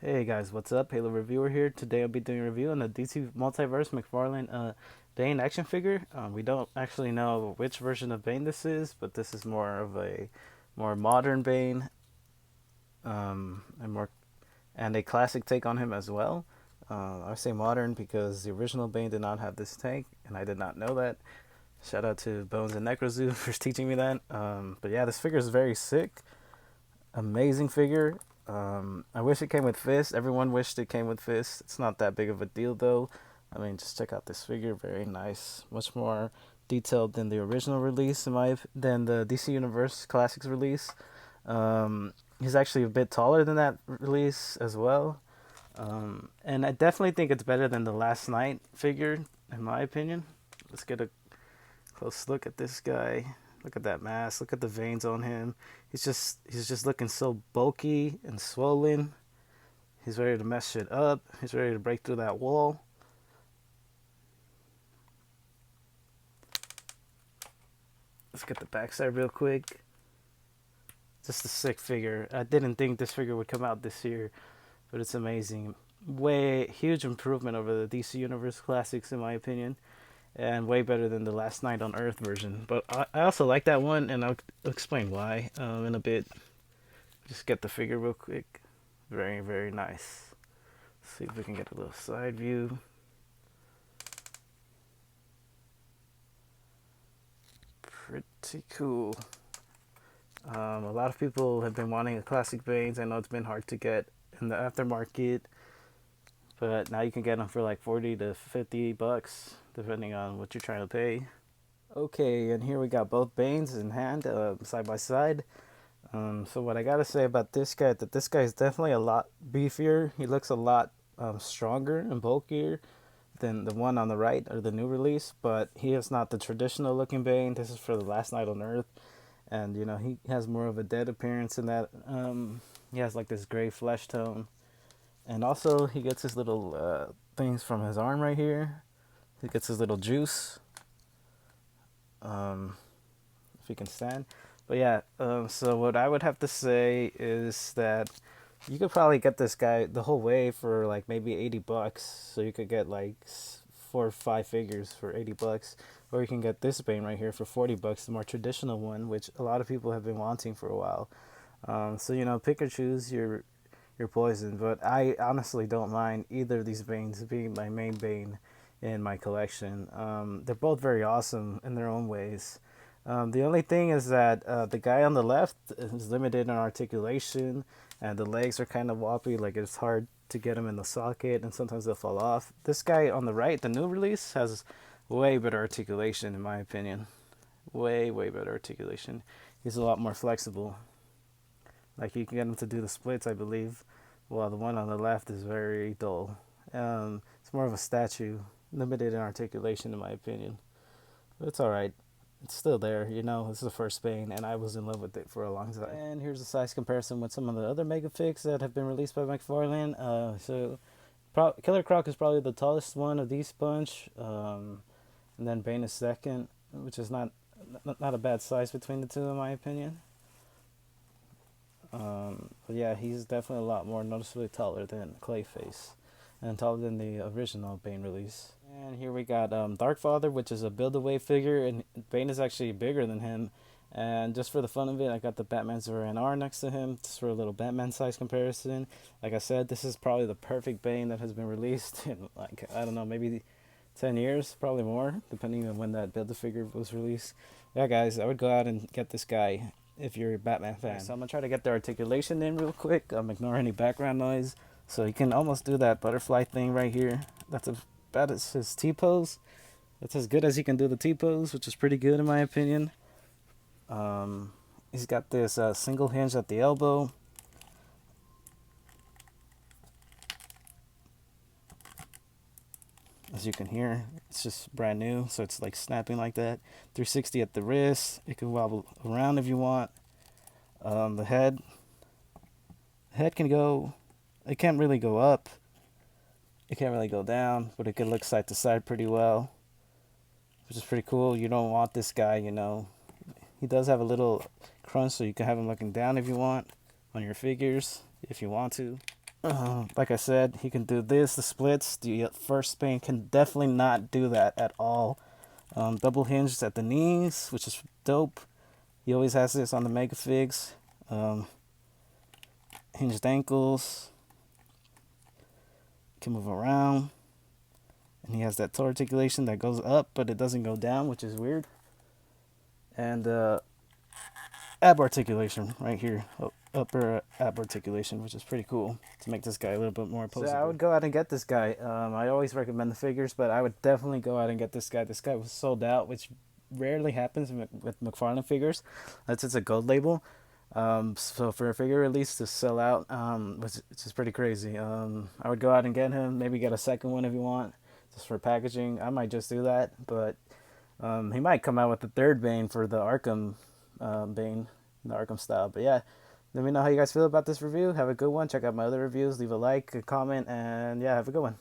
Hey guys, what's up? Halo Reviewer here. Today I'll be doing a review on the DC Multiverse McFarlane Bane action figure. We don't actually know which version of Bane this is, but this is more of a more modern Bane, and more and a classic take on him as well. I say modern because the original Bane did not have this tank, and I did not know that. Shout out to Bones and Necrozoo for teaching me that. But yeah, this figure is very sick. Amazing figure. I wish it came with fists. Everyone wished it came with fists. It's not that big of a deal though. I mean, just check out this figure. Very nice. Much more detailed than the original release, than the DC Universe Classics release. He's actually a bit taller than that release as well. And I definitely think it's better than the Last Night figure, in my opinion. Let's get a close look at this guy. Look at that mask. Look at the veins on him. He's just looking so bulky and swollen. He's ready to mess shit up. He's ready to break through that wall. Let's get the backside real quick. Just a sick figure. I didn't think this figure would come out this year, but it's amazing. Way huge improvement over the DC Universe Classics in my opinion, and way better than the Last Night on Earth version. But I also like that one, and I'll explain why in a bit. Just get the figure real quick. Very, very nice. Let's see if we can get a little side view. Pretty cool. A lot of people have been wanting a classic Banes. I know it's been hard to get in the aftermarket, but now you can get them for like 40 to 50 bucks depending on what you're trying to pay. Okay, and here we got both Banes in hand, side by side. So what I gotta say about this guy, that this guy is definitely a lot beefier. He looks a lot stronger and bulkier than the one on the right, or the new release, but he is not the traditional looking Bane. This is for the Last Night on Earth, and you know, he has more of a dead appearance in that. He has like this gray flesh tone, and also he gets his little things from his arm right here. He gets his little juice, if he can stand. But yeah, so what I would have to say is that you could probably get this guy the whole way for like maybe 80 bucks. So you could get like 4 or 5 figures for 80 bucks. Or you can get this Bane right here for 40 bucks, the more traditional one, which a lot of people have been wanting for a while. So you know, pick or choose your poison. But I honestly don't mind either of these Banes being my main Bane in my collection. They're both very awesome in their own ways. The only thing is that the guy on the left is limited in articulation, and the legs are kind of wobbly. Like, it's hard to get them in the socket, and sometimes they'll fall off. This guy on the right, the new release, has way better articulation in my opinion. Way, way better articulation. He's a lot more flexible. Like, you can get him to do the splits, I believe, while the one on the left is very dull. It's more of a statue, limited in articulation in my opinion. But it's alright. It's still there, you know. This is the first Bane, and I was in love with it for a long time. And here's a size comparison with some of the other Mega Fix that have been released by McFarlane. Killer Croc is probably the tallest one of these bunch, and then Bane is second, which is not a bad size between the two in my opinion. But yeah, he's definitely a lot more noticeably taller than Clayface, and taller than the original Bane release. And here we got Darkfather, which is a build-away figure, and Bane is actually bigger than him. And just for the fun of it, I got the Batman Zero NR next to him, just for a little Batman size comparison. Like I said, this is probably the perfect Bane that has been released in, like, I don't know, maybe 10 years, probably more, depending on when that Build-A-Figure was released. Yeah, guys, I would go out and get this guy if you're a Batman fan. So I'm going to try to get the articulation in real quick. Ignore any background noise. So you can almost do that butterfly thing right here. That's about his T-pose. That's as good as he can do the T-pose, which is pretty good in my opinion. He's got this single hinge at the elbow. As you can hear, it's just brand new, so it's like snapping like that. 360 at the wrist. It can wobble around if you want. The head can go. It can't really go up. It can't really go down, but it can look side to side pretty well, which is pretty cool. You don't want this guy, you know. He does have a little crunch, so you can have him looking down if you want on your figures, if you want to. Like I said, he can do this, the splits. The first Bane can definitely not do that at all. Double hinged at the knees, which is dope. He always has this on the Mega Figs. Hinged ankles. Can move around. And he has that toe articulation that goes up, but it doesn't go down, which is weird. And ab articulation right here. Upper ab articulation, which is pretty cool to make this guy a little bit more opposable. So I would go out and get this guy. I always recommend the figures, but I would definitely go out and get this guy. This guy was sold out, which rarely happens with McFarlane figures. That's it's a gold label. So for a figure release to sell out, which is pretty crazy. I would go out and get him. Maybe get a second one if you want, just for packaging. I might just do that, but he might come out with the third Bane for the Arkham Bane, the Arkham style. But yeah, let me know how you guys feel about this review. Have a good one. Check out my other reviews. Leave a like, a comment, and yeah, have a good one.